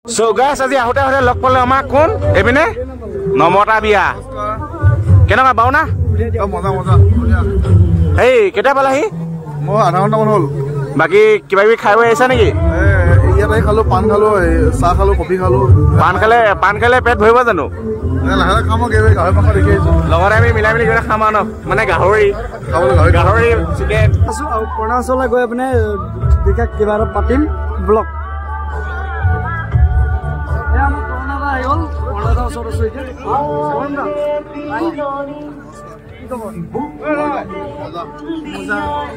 So guys, আজি আহোতে আহোতে লগ পালে আমাক কোন এপিনে নমতা বিয়া কেনেকুৱা বাও না মজা মজা এই কেটা পালাহি মই আধা ঘণ্টামান হ'ল বাকি কিবা কিবি খাই আহিছা নেকি ইয়াত আহি খালো পান খালো চাহ খালো কফি খালো পান খালে পেট ভৰিব জানো লাহে খাম গাহৰি মাংস দেখি আহিছো লগতে আমি মিলাই মিলি কিবা খাম আৰু মানে গাহৰি চিকেন আছো আৰু অৰুণাচললৈ গৈ আপুনি বিশেষ কিবা এটা পাতিম ব্লগ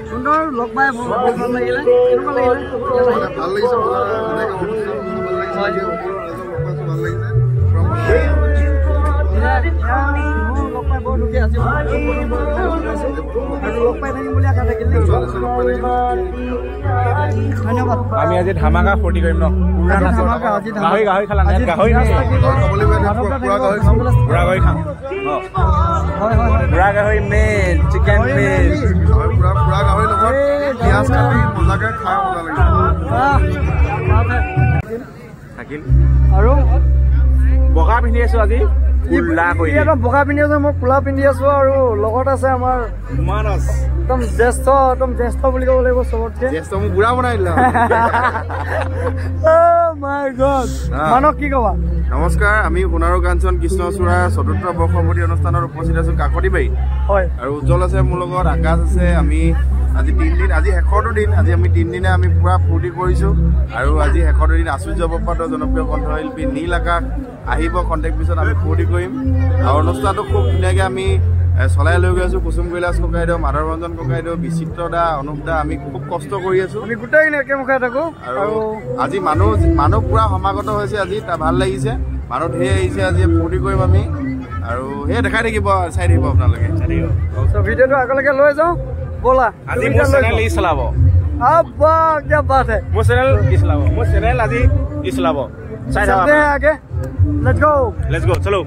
সুন্দৰ লগ পাই ভাল লাগিলে ভাল লাগিছে আমি আজি ধামাকা ফূৰ্তি কৰিম ন গাহৰি গাহৰি খালা নাই গাহৰি বুঢ়া গাহৰি খাম বুঢ়া গাহৰি মেইন চিকেন মেইন বুঢ়া গাহৰি লগত পিঁয়াজ কাটি মজাকে খাই মজা থাকিল আৰু বগা পিন্ধি আছো আজি বগা পিন্ধি আছো মই কোলা পিন্ধি আছো আৰু লগত আছে আমাৰ মানস একদম জ্যেষ্ঠ বুলি ক'ব লাগিব চবতকে জ্যেষ্ঠ মোক বুঢ়া বনাই দিলা মাই গড মানক কি কবা নমস্কাৰ আমি সোণাৰু কাঞ্চন কৃষ্ণচূড়াৰ ৪ৰ্থ বৰ্ষপূৰ্তি অনুষ্ঠানত উপস্থিত আছো কাকতিবাৰী হয় আৰু উজ্জ্বল আছে মোৰ লগত আকাশ আছে আমি আজি ৩ দিন আজি শেষৰটো দিন আজি আমি ৩ দিনে আমি পুৰা ফূৰ্তি কৰিছো আৰু আজি শেষৰটো দিন আচুৰ্য বৰপাত্ৰ জনপ্ৰিয় কণ্ঠশিল্পী নীল আকাশ আহিব কণ্টেক্ট পিছত আমি ফূৰ্তি কৰিম আৰু অনুষ্ঠানটো খুব ধুনীয়াকৈ আমি চলাই লৈ গৈ আছো কুসুম কৈলাশ ককাইদেউ মাধৱ ৰঞ্জন ককাইদেউ বিচিত্ৰ দা অনুপ দা আমি খুব কষ্ট কৰি আছো আমি গোটেইখিনি একেমুখে থাকো আৰু আজি মানুহ পুৰা সমাগত হৈছে আজি ভাল লাগিছে মানুহ ঢেৰ আহিছে আজি ফূৰ্তি কৰিম আমি আৰু সেই দেখাই থাকিব চাই থাকিব আপোনালোকে ভিডিঅ'টো আগলৈকে লৈ যাওঁ ব'লা আজি মোৰ চেনেল ই চলাব আব্বা কি বাত হে মোৰ চেনেল আজি ই চলাব চাই থাকক चलते हैं आगे लेट्स गो चलो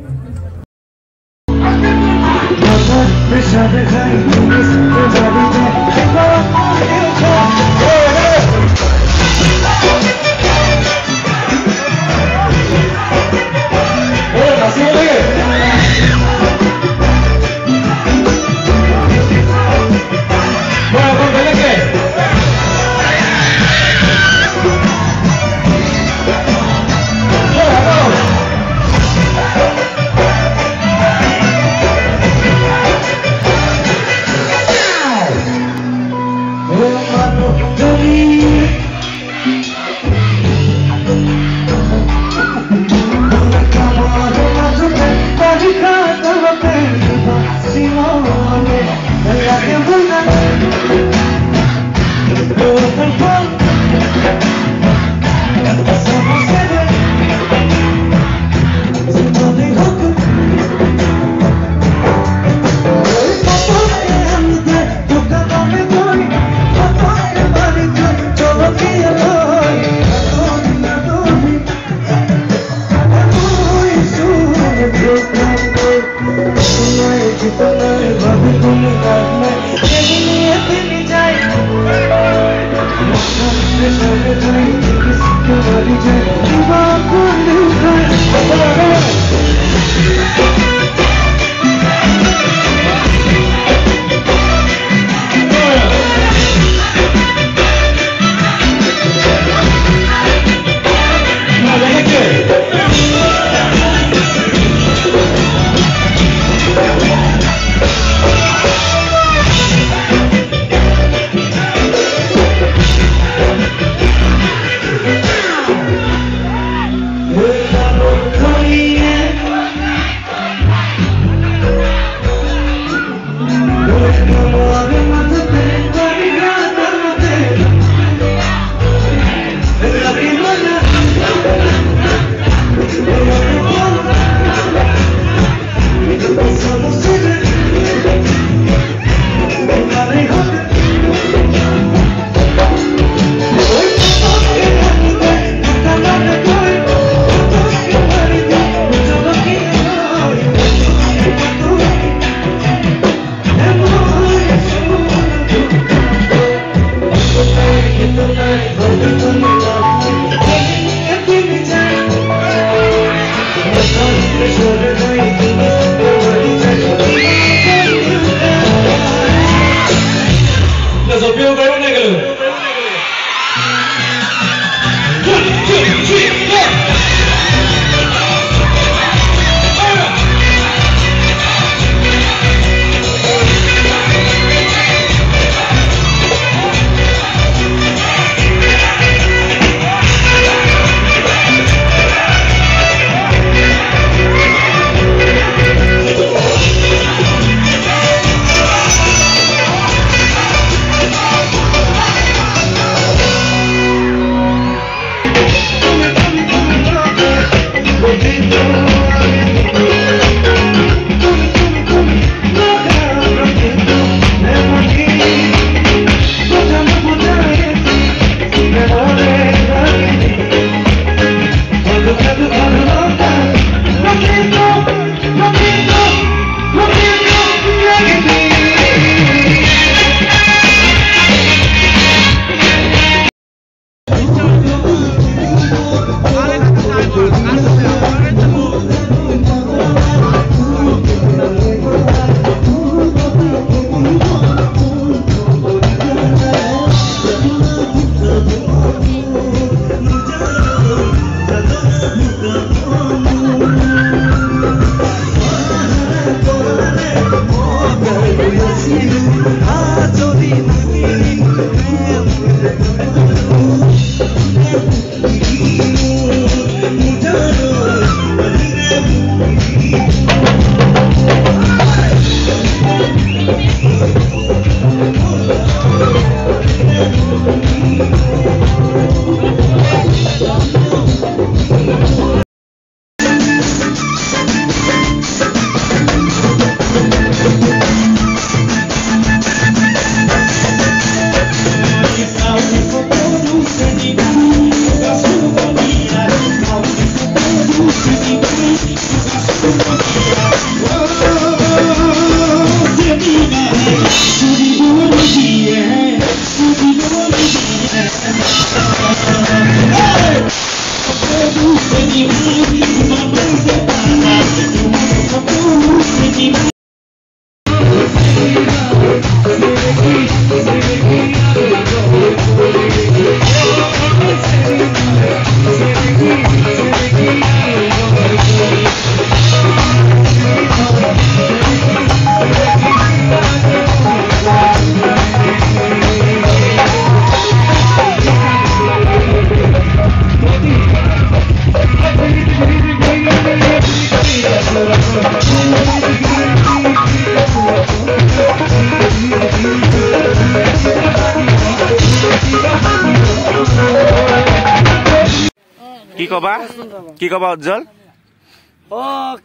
কি কবা উজ্জ্বল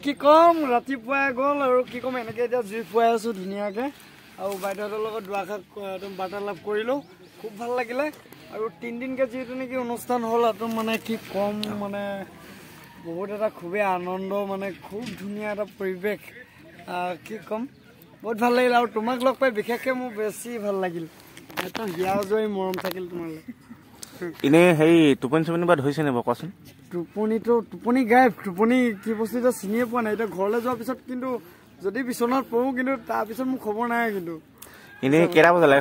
কি কম ৰাতিপুৱাই গ'ল আৰু কি কম এনেকে এতিয়া জুই ফুৱাই আছো ধুনীয়াকে আৰু বাইদেউহঁতৰ লগত দুআষাৰ বাৰ্তালাপ কৰিলো খুব ভাল লাগিলে আৰু 3 দিনকে যিহেতু নেকি অনুষ্ঠান হ'ল মানে কি কম মানে বহুত এটা খুবেই আনন্দ মানে খুব ধুনীয়া এটা পৰিৱেশ কি কম বহুত ভাল লাগিল আৰু তোমাক লগ পাই বিশেষকৈ মোৰ বেছি ভাল লাগিল এটা হিয়া জয় মৰম থাকিল তোমালৈ ইনে হেই টোপনি চুপনি বা ধৰিছে নে কোৱাচোন টোপনি গায়ব টোপনি কি বস্তু এটা চিনিয়ে পোৱা নাই এতিয়া ঘৰলৈ যোৱাৰ পিছত কিন্তু যদি বিচনাত পৰো কিন্তু তাৰপিছত মোৰ খবৰ নাই কিন্তু ইনে কেইটা বজালে